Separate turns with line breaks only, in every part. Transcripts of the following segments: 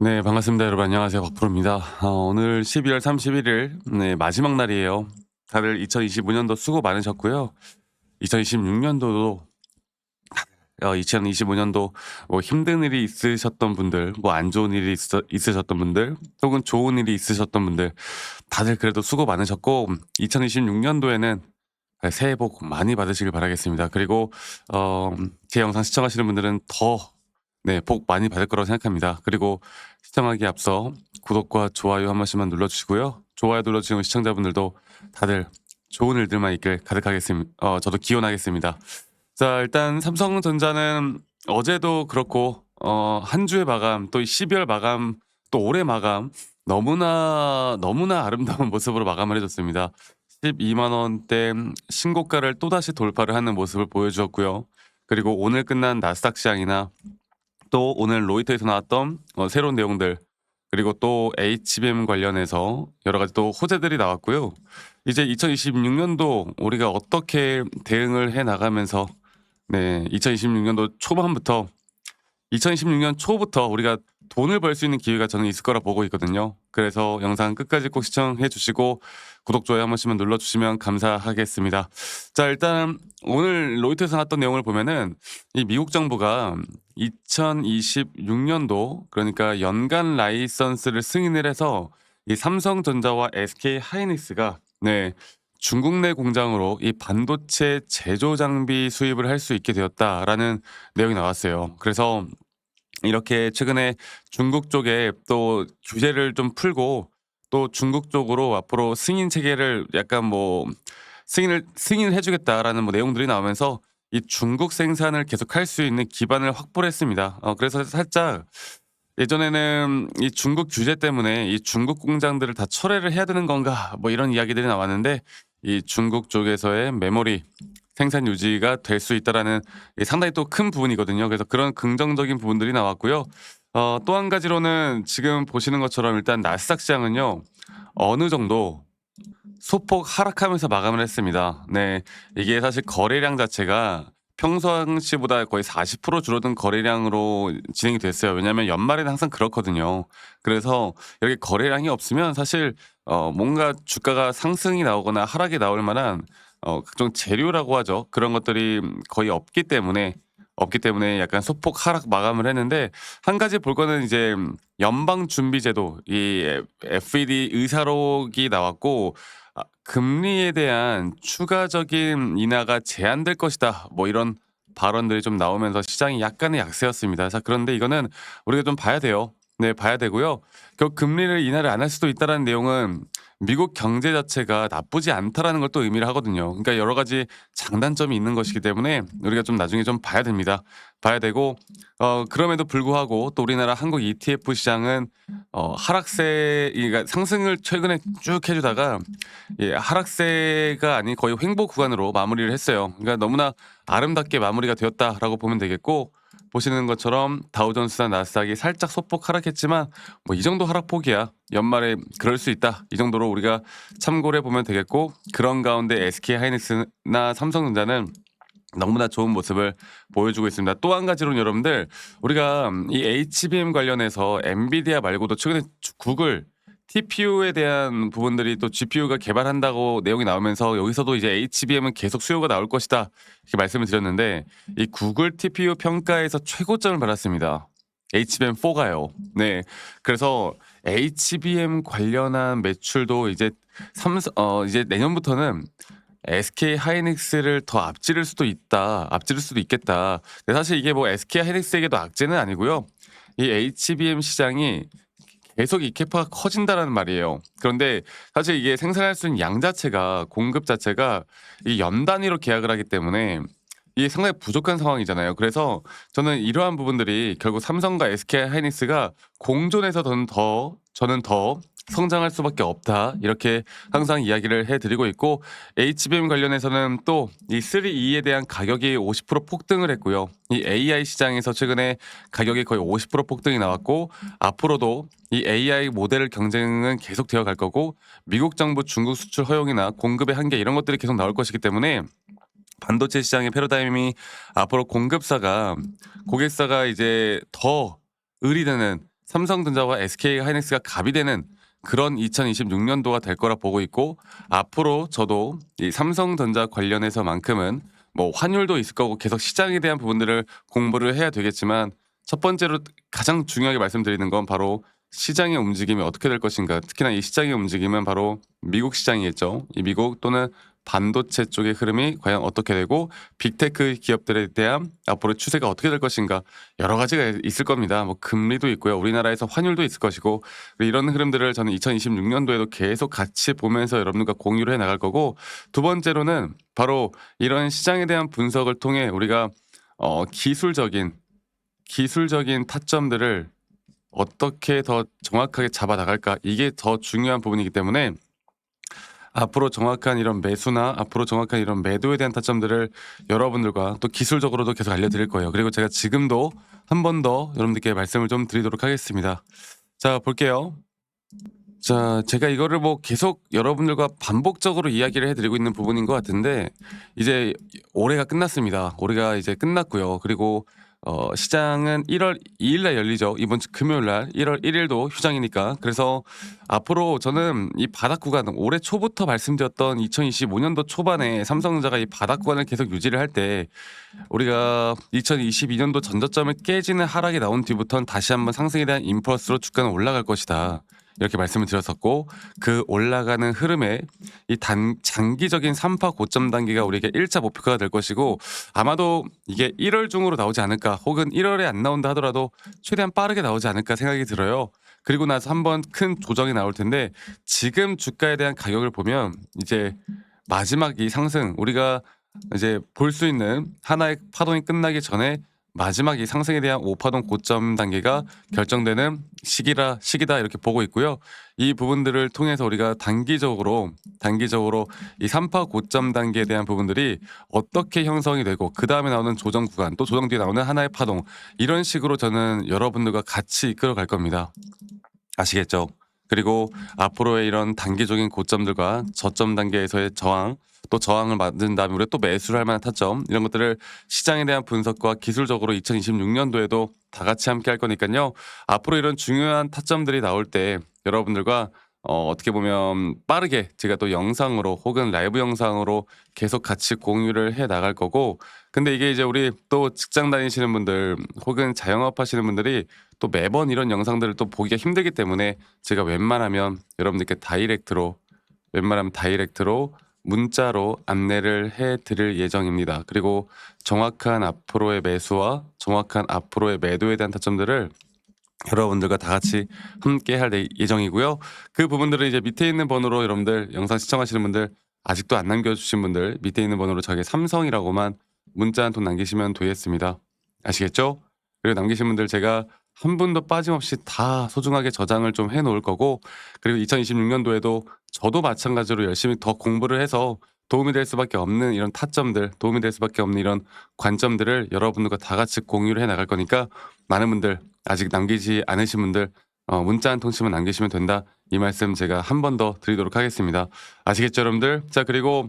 네, 반갑습니다. 여러분 안녕하세요. 박프로입니다. 오늘 12월 31일 마지막 날이에요. 다들 2025년도 수고 많으셨고요. 2026년도도 2025년도 뭐 힘든 일이 있으셨던 분들, 뭐 안 좋은 일이 있으셨던 분들, 혹은 좋은 일이 있으셨던 분들, 다들 그래도 수고 많으셨고 2026년도에는 새해 복 많이 받으시길 바라겠습니다. 그리고 제 영상 시청하시는 분들은 더 복 많이 받을 거라고 생각합니다. 그리고 시청하기에 앞서 구독과 좋아요 한 번씩만 눌러주시고요. 좋아요 눌러주시는 시청자분들도 다들 좋은 일들만 있길 가득하겠습니다. 저도 기원하겠습니다. 자, 일단 삼성전자는 어제도 그렇고 한 주의 마감, 또 12월 마감, 또 올해 마감 너무나 아름다운 모습으로 마감을 해 줬습니다. 12만 원대 신고가를 또다시 돌파를 하는 모습을 보여주었고요. 그리고 오늘 끝난 나스닥 시장이나 또 오늘 로이터에서 나왔던 새로운 내용들, 그리고 또 HBM 관련해서 여러 가지 또 호재들이 나왔고요. 이제 2026년도 우리가 어떻게 대응을 해 나가면서 2026년도 초반부터 2026년 초부터 우리가 돈을 벌 수 있는 기회가 저는 있을 거라 보고 있거든요. 그래서 영상 끝까지 꼭 시청해 주시고 구독, 좋아요 한 번씩만 눌러 주시면 감사하겠습니다. 자, 일단 오늘 로이터에서 나왔던 내용을 보면은 이 미국 정부가 2026년도, 그러니까 연간 라이선스를 승인을 해서 이 삼성전자와 SK 하이닉스가 중국 내 공장으로 이 반도체 제조 장비 수입을 할 수 있게 되었다라는 내용이 나왔어요. 그래서 이렇게 최근에 중국 쪽에 또 규제를 좀 풀고, 또 중국 쪽으로 앞으로 승인 체계를 약간 뭐 승인해 주겠다라는 뭐 내용들이 나오면서 이 중국 생산을 계속할 수 있는 기반을 확보를 했습니다. 그래서 살짝 예전에는 이 중국 규제 때문에 이 중국 공장들을 다 철회를 해야 되는 건가 뭐 이런 이야기들이 나왔는데, 이 중국 쪽에서의 메모리 생산 유지가 될 수 있다라는 상당히 또 큰 부분이거든요. 그래서 그런 긍정적인 부분들이 나왔고요. 또 한 가지로는 지금 보시는 것처럼 일단 나스닥 시장은요, 어느 정도 소폭 하락하면서 마감을 했습니다. 네. 이게 사실 거래량 자체가 평상시보다 거의 40% 줄어든 거래량으로 진행이 됐어요. 왜냐하면 연말에는 항상 그렇거든요. 그래서 이렇게 거래량이 없으면 사실 뭔가 주가가 상승이 나오거나 하락이 나올 만한 각종 재료라고 하죠. 그런 것들이 거의 없기 때문에 약간 소폭 하락 마감을 했는데, 한 가지 볼 거는 이제 연방준비제도 이 FED 의사록이 나왔고, 금리에 대한 추가적인 인하가 제한될 것이다, 뭐 이런 발언들이 좀 나오면서 시장이 약간의 약세였습니다. 자, 그런데 이거는 우리가 좀 봐야 돼요. 네, 봐야 되고요. 결국 금리를 인하를 안 할 수도 있다라는 내용은 미국 경제 자체가 나쁘지 않다라는 걸 또 의미를 하거든요. 그러니까 여러 가지 장단점이 있는 것이기 때문에 우리가 좀 나중에 좀 봐야 됩니다. 봐야 되고, 그럼에도 불구하고 또 우리나라 한국 ETF 시장은 하락세, 그러니까 상승을 최근에 쭉 해주다가 하락세가 아닌 거의 횡보 구간으로 마무리를 했어요. 그러니까 너무나 아름답게 마무리가 되었다라고 보면 되겠고, 보시는 것처럼 다우존스나 나스닥이 살짝 소폭 하락했지만 뭐 이 정도 하락폭이야, 연말에 그럴 수 있다, 이 정도로 우리가 참고를 해보면 되겠고, 그런 가운데 SK 하이닉스나 삼성전자는 너무나 좋은 모습을 보여주고 있습니다. 또 한 가지로는 여러분들, 우리가 이 HBM 관련해서 엔비디아 말고도 최근에 구글 TPU에 대한 부분들이 또 GPU가 개발한다고 내용이 나오면서 여기서도 이제 HBM은 계속 수요가 나올 것이다 이렇게 말씀을 드렸는데, 이 구글 TPU 평가에서 최고점을 받았습니다. HBM4가요. 네. 그래서 HBM 관련한 매출도 이제 내년부터는 SK 하이닉스를 더 앞지를 수도 있겠다. 근데 사실 이게 뭐 SK 하이닉스에게도 악재는 아니고요. 이 HBM 시장이 계속 이 캐파가 커진다라는 말이에요. 그런데 사실 이게 생산할 수 있는 양 자체가, 공급 자체가 이 연 단위로 계약을 하기 때문에 이게 상당히 부족한 상황이잖아요. 그래서 저는 이러한 부분들이 결국 삼성과 SK 하이닉스가 공존해서 저는 더 성장할 수밖에 없다, 이렇게 항상 이야기를 해드리고 있고, HBM 관련해서는 또 이 3E에 대한 가격이 50% 폭등을 했고요. 이 AI 시장에서 최근에 가격이 거의 50% 폭등이 나왔고, 앞으로도 이 AI 모델 경쟁은 계속되어 갈 거고, 미국 정부 중국 수출 허용이나 공급의 한계 이런 것들이 계속 나올 것이기 때문에 반도체 시장의 패러다임이 앞으로 고객사가 이제 더 의리되는 삼성전자와 SK하이닉스가 갑이 되는 그런 2026년도가 될 거라 보고 있고, 앞으로 저도 이 삼성전자 관련해서만큼은 뭐 환율도 있을 거고 계속 시장에 대한 부분들을 공부를 해야 되겠지만, 첫 번째로 가장 중요하게 말씀드리는 건 바로 시장의 움직임이 어떻게 될 것인가. 특히나 이 시장의 움직임은 바로 미국 시장이겠죠. 이 미국 또는 반도체 쪽의 흐름이 과연 어떻게 되고, 빅테크 기업들에 대한 앞으로 추세가 어떻게 될 것인가, 여러 가지가 있을 겁니다. 뭐 금리도 있고요. 우리나라에서 환율도 있을 것이고, 이런 흐름들을 저는 2026년도에도 계속 같이 보면서 여러분들과 공유를 해 나갈 거고, 두 번째로는 바로 이런 시장에 대한 분석을 통해 우리가 기술적인 타점들을 어떻게 더 정확하게 잡아 나갈까, 이게 더 중요한 부분이기 때문에 앞으로 정확한 이런 매수나 앞으로 정확한 이런 매도에 대한 타점들을 여러분들과 또 기술적으로도 계속 알려드릴 거예요. 그리고 제가 지금도 한 번 더 여러분들께 말씀을 좀 드리도록 하겠습니다. 자, 볼게요. 자, 제가 이거를 뭐 계속 여러분들과 반복적으로 이야기를 해드리고 있는 부분인 것 같은데, 이제 올해가 끝났습니다. 올해가 이제 끝났고요. 그리고 시장은 1월 2일 날 열리죠. 이번 주 금요일 날 1월 1일도 휴장이니까. 그래서 앞으로 저는 이 바닥 구간, 올해 초부터 말씀드렸던 2025년도 초반에 삼성전자가 이 바닥 구간을 계속 유지를 할 때, 우리가 2022년도 전저점을 깨지는 하락이 나온 뒤부터는 다시 한번 상승에 대한 임펄스로 주가는 올라갈 것이다, 이렇게 말씀을 드렸었고, 그 올라가는 흐름에 이 장기적인 3파 고점 단계가 우리에게 1차 목표가 될 것이고, 아마도 이게 1월 중으로 나오지 않을까, 혹은 1월에 안 나온다 하더라도 최대한 빠르게 나오지 않을까 생각이 들어요. 그리고 나서 한번 큰 조정이 나올 텐데, 지금 주가에 대한 가격을 보면 이제 마지막 이 상승, 우리가 이제 볼 수 있는 하나의 파동이 끝나기 전에 마지막 이 상승에 대한 5파동 고점 단계가 결정되는 시기다, 이렇게 보고 있고요. 이 부분들을 통해서 우리가 단기적으로 이 3파 고점 단계에 대한 부분들이 어떻게 형성이 되고, 그 다음에 나오는 조정 구간, 또 조정 뒤에 나오는 하나의 파동, 이런 식으로 저는 여러분들과 같이 이끌어 갈 겁니다. 아시겠죠? 그리고 앞으로의 이런 단기적인 고점들과 저점 단계에서의 저항, 또 저항을 만든 다음에 우리가 또 매수를 할 만한 타점, 이런 것들을 시장에 대한 분석과 기술적으로 2026년도에도 다 같이 함께 할 거니까요. 앞으로 이런 중요한 타점들이 나올 때 여러분들과 어떻게 보면 빠르게 제가 또 영상으로 혹은 라이브 영상으로 계속 같이 공유를 해 나갈 거고, 근데 이게 이제 우리 또 직장 다니시는 분들 혹은 자영업 하시는 분들이 또 매번 이런 영상들을 또 보기가 힘들기 때문에, 제가 여러분들께 다이렉트로 문자로 안내를 해 드릴 예정입니다. 그리고 정확한 앞으로의 매수와 정확한 앞으로의 매도에 대한 타점들을 여러분들과 다 같이 함께 할 예정이고요. 그 부분들은 이제 밑에 있는 번호로, 여러분들 영상 시청하시는 분들 아직도 안 남겨주신 분들 밑에 있는 번호로 저에게 삼성이라고만 문자 한 통 남기시면 되겠습니다. 아시겠죠? 그리고 남기신 분들 제가 한 분도 빠짐없이 다 소중하게 저장을 좀 해놓을 거고, 그리고 2026년도에도 저도 마찬가지로 열심히 더 공부를 해서 도움이 될 수밖에 없는 이런 타점들, 도움이 될 수밖에 없는 이런 관점들을 여러분들과 다 같이 공유를 해 나갈 거니까, 많은 분들 아직 남기지 않으신 분들 문자 한 통씩만 남기시면 된다, 이 말씀 제가 한 번 더 드리도록 하겠습니다. 아시겠죠, 여러분들? 자, 그리고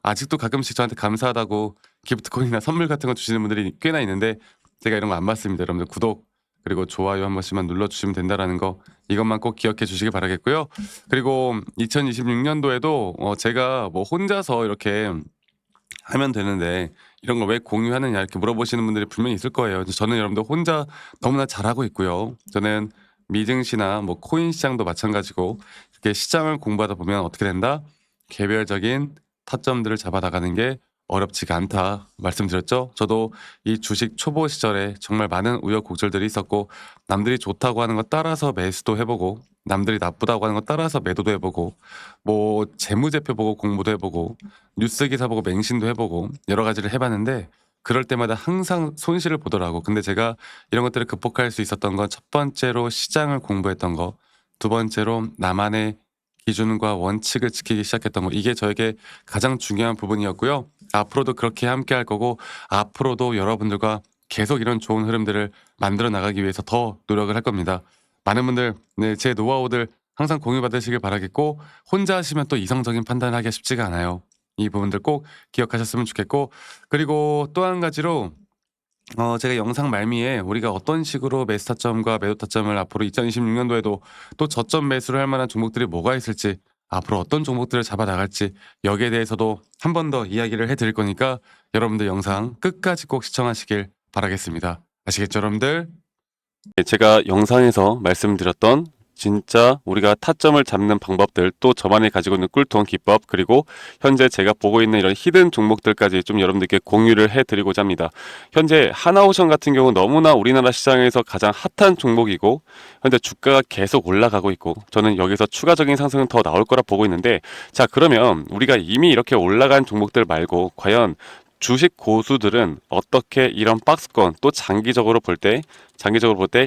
아직도 가끔씩 저한테 감사하다고 기프트콘이나 선물 같은 거 주시는 분들이 꽤나 있는데, 제가 이런 거 안 받습니다. 여러분들 구독 그리고 좋아요 한 번씩만 눌러주시면 된다라는 거, 이것만 꼭 기억해 주시기 바라겠고요. 그리고 2026년도에도 제가 뭐 혼자서 이렇게 하면 되는데 이런 걸 왜 공유하느냐, 이렇게 물어보시는 분들이 분명히 있을 거예요. 저는 여러분들 혼자 너무나 잘하고 있고요. 저는 미증시나 뭐 코인 시장도 마찬가지고, 이렇게 시장을 공부하다 보면 어떻게 된다? 개별적인 타점들을 잡아 나가는 게 어렵지가 않다 말씀드렸죠. 저도 이 주식 초보 시절에 정말 많은 우여곡절들이 있었고, 남들이 좋다고 하는 거 따라서 매수도 해보고, 남들이 나쁘다고 하는 거 따라서 매도도 해보고, 뭐 재무제표 보고 공부도 해보고, 뉴스 기사 보고 맹신도 해보고, 여러 가지를 해봤는데 그럴 때마다 항상 손실을 보더라고. 근데 제가 이런 것들을 극복할 수 있었던 건, 첫 번째로 시장을 공부했던 거, 두 번째로 나만의 기준과 원칙을 지키기 시작했던 거, 이게 저에게 가장 중요한 부분이었고요. 앞으로도 그렇게 함께 할 거고, 앞으로도 여러분들과 계속 이런 좋은 흐름들을 만들어 나가기 위해서 더 노력을 할 겁니다. 많은 분들 제 노하우들 항상 공유 받으시길 바라겠고, 혼자 하시면 또 이성적인 판단을 하기가 쉽지가 않아요. 이 부분들 꼭 기억하셨으면 좋겠고, 그리고 또 한 가지로 제가 영상 말미에 우리가 어떤 식으로 매수 타점과 매도 타점을 앞으로 2026년도에도 또 저점 매수를 할 만한 종목들이 뭐가 있을지, 앞으로 어떤 종목들을 잡아 나갈지, 여기에 대해서도 한 번 더 이야기를 해 드릴 거니까 여러분들 영상 끝까지 꼭 시청하시길 바라겠습니다. 아시겠죠, 여러분들? 네, 제가 영상에서 말씀드렸던 진짜 우리가 타점을 잡는 방법들, 또 저만이 가지고 있는 꿀통 기법, 그리고 현재 제가 보고 있는 이런 히든 종목들까지 좀 여러분들께 공유를 해드리고자 합니다. 현재 하나오션 같은 경우 너무나 우리나라 시장에서 가장 핫한 종목이고, 현재 주가가 계속 올라가고 있고, 저는 여기서 추가적인 상승은 더 나올 거라 보고 있는데, 자, 그러면 우리가 이미 이렇게 올라간 종목들 말고 과연 주식 고수들은 어떻게 이런 박스권, 또 장기적으로 볼 때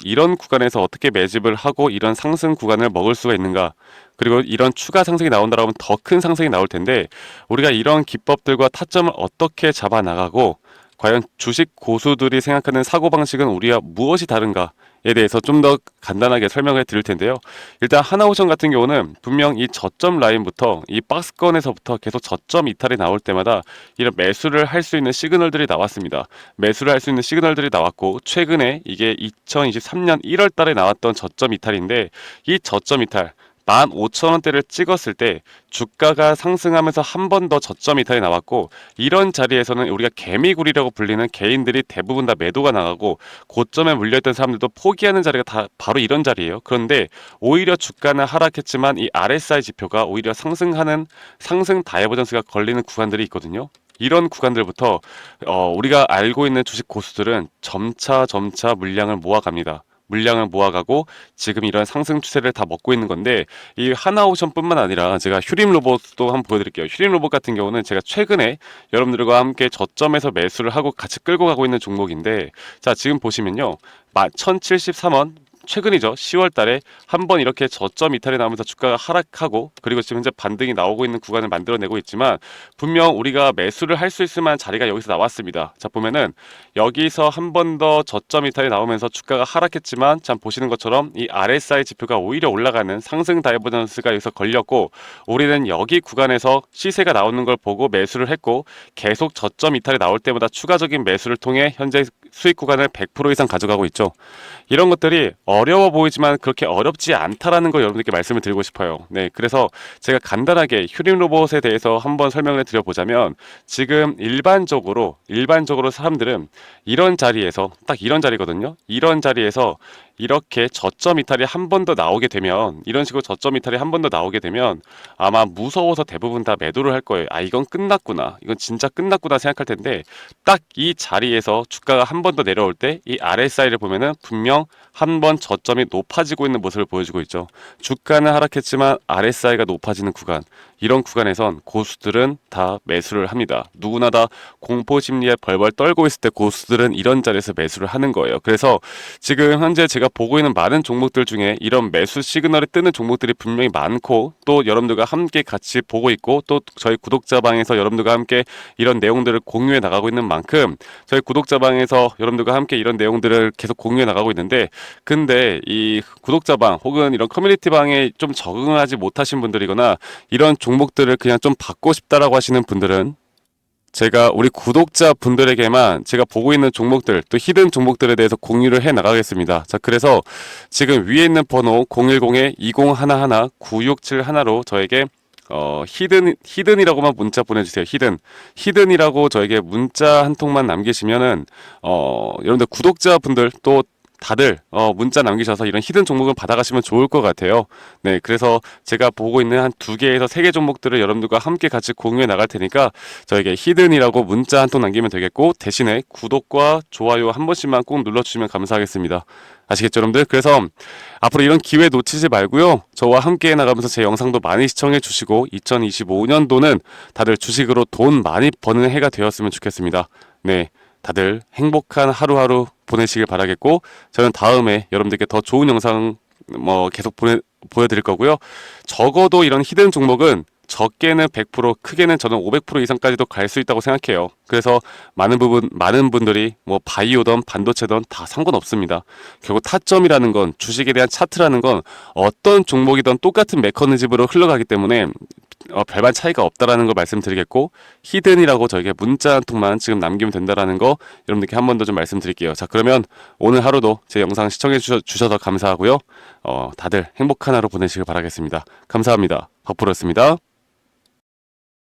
이런 구간에서 어떻게 매집을 하고 이런 상승 구간을 먹을 수가 있는가, 그리고 이런 추가 상승이 나온다고 하면 더 큰 상승이 나올 텐데, 우리가 이런 기법들과 타점을 어떻게 잡아 나가고 과연 주식 고수들이 생각하는 사고방식은 우리와 무엇이 다른가 에 대해서 좀 더 간단하게 설명을 드릴 텐데요. 일단 하나오션 같은 경우는 분명 이 저점 라인부터 이 박스권에서부터 계속 저점 이탈이 나올 때마다 이런 매수를 할 수 있는 시그널들이 나왔습니다. 매수를 할 수 있는 시그널들이 나왔고, 최근에 이게 2023년 1월 달에 나왔던 저점 이탈인데, 이 저점 이탈 15,000원대를 찍었을 때 주가가 상승하면서 한 번 더 저점 이탈이 나왔고, 이런 자리에서는 우리가 개미굴이라고 불리는 개인들이 대부분 다 매도가 나가고 고점에 물려있던 사람들도 포기하는 자리가 다 바로 이런 자리예요. 그런데 오히려 주가는 하락했지만 이 RSI 지표가 오히려 상승하는 상승 다이버전스가 걸리는 구간들이 있거든요. 이런 구간들부터 우리가 알고 있는 주식 고수들은 점차 물량을 모아갑니다. 물량을 모아가고 지금 이런 상승 추세를 다 먹고 있는 건데, 이 하나오션뿐만 아니라 제가 휴림 로봇도 한번 보여드릴게요. 휴림 로봇 같은 경우는 제가 최근에 여러분들과 함께 저점에서 매수를 하고 같이 끌고 가고 있는 종목인데, 자, 지금 보시면요, 1073원, 최근이죠. 10월 달에 한번 이렇게 저점 이탈이 나오면서 주가가 하락하고, 그리고 지금 현재 반등이 나오고 있는 구간을 만들어내고 있지만, 분명 우리가 매수를 할 수 있을 만한 자리가 여기서 나왔습니다. 자, 보면은 여기서 한 번 더 저점 이탈이 나오면서 주가가 하락했지만, 참 보시는 것처럼 이 RSI 지표가 오히려 올라가는 상승 다이버전스가 여기서 걸렸고, 우리는 여기 구간에서 시세가 나오는 걸 보고 매수를 했고, 계속 저점 이탈이 나올 때마다 추가적인 매수를 통해 현재 수익 구간을 100% 이상 가져가고 있죠. 이런 것들이 어려워 보이지만 그렇게 어렵지 않다라는 걸 여러분들께 말씀을 드리고 싶어요. 네, 그래서 제가 간단하게 휴림 로봇에 대해서 한번 설명을 드려보자면, 지금 일반적으로 사람들은 이런 자리에서, 딱 이런 자리거든요. 이런 자리에서 이렇게 저점 이탈이 한 번 더 나오게 되면, 이런 식으로 저점 이탈이 한 번 더 나오게 되면 아마 무서워서 대부분 다 매도를 할 거예요. 아, 이건 끝났구나, 이건 진짜 끝났구나 생각할 텐데, 딱 이 자리에서 주가가 한 번 더 내려올 때 이 RSI를 보면은 분명 한 번 저점이 높아지고 있는 모습을 보여주고 있죠. 주가는 하락했지만 RSI가 높아지는 구간, 이런 구간에선 고수들은 다 매수를 합니다. 누구나 다 공포 심리에 벌벌 떨고 있을 때 고수들은 이런 자리에서 매수를 하는 거예요. 그래서 지금 현재 제가 보고 있는 많은 종목들 중에 이런 매수 시그널이 뜨는 종목들이 분명히 많고, 또 여러분들과 함께 같이 보고 있고, 또 저희 구독자방에서 여러분들과 함께 이런 내용들을 공유해 나가고 있는 만큼, 저희 구독자방에서 여러분들과 함께 이런 내용들을 계속 공유해 나가고 있는데, 근데 이 구독자방 혹은 이런 커뮤니티방에 좀 적응하지 못하신 분들이거나 이런 종목들을 그냥 좀 받고 싶다라고 하시는 분들은, 제가 우리 구독자 분들에게만 제가 보고 있는 종목들, 또 히든 종목들에 대해서 공유를 해 나가겠습니다. 자, 그래서 지금 위에 있는 번호 010-2011-9671로 저에게 히든이라고만 문자 보내주세요. 히든이라고 저에게 문자 한 통만 남기시면은 여러분들 구독자분들 또 다들 문자 남기셔서 이런 히든 종목을 받아가시면 좋을 것 같아요. 네, 그래서 제가 보고 있는 한 2개에서 3개 종목들을 여러분들과 함께 같이 공유해 나갈 테니까 저에게 히든이라고 문자 한 통 남기면 되겠고, 대신에 구독과 좋아요 한 번씩만 꼭 눌러주시면 감사하겠습니다. 아시겠죠, 여러분들? 그래서 앞으로 이런 기회 놓치지 말고요, 저와 함께 나가면서 제 영상도 많이 시청해 주시고 2025년도는 다들 주식으로 돈 많이 버는 해가 되었으면 좋겠습니다. 네, 다들 행복한 하루하루 보내시길 바라겠고, 저는 다음에 여러분들께 더 좋은 영상 계속 보여드릴 거고요. 적어도 이런 히든 종목은 적게는 100%, 크게는 저는 500% 이상까지도 갈 수 있다고 생각해요. 그래서 많은 분들이 바이오든 반도체든 다 상관없습니다. 결국 타점이라는 건, 주식에 대한 차트라는 건 어떤 종목이든 똑같은 메커니즘으로 흘러가기 때문에 별반 차이가 없다라는 걸 말씀드리겠고, 히든이라고 저에게 문자 한 통만 지금 남기면 된다라는 거 여러분들께 한 번 더 좀 말씀드릴게요. 자, 그러면 오늘 하루도 제 영상 시청해 주셔서 감사하고요. 다들 행복한 하루 보내시길 바라겠습니다. 감사합니다. 박프로였습니다.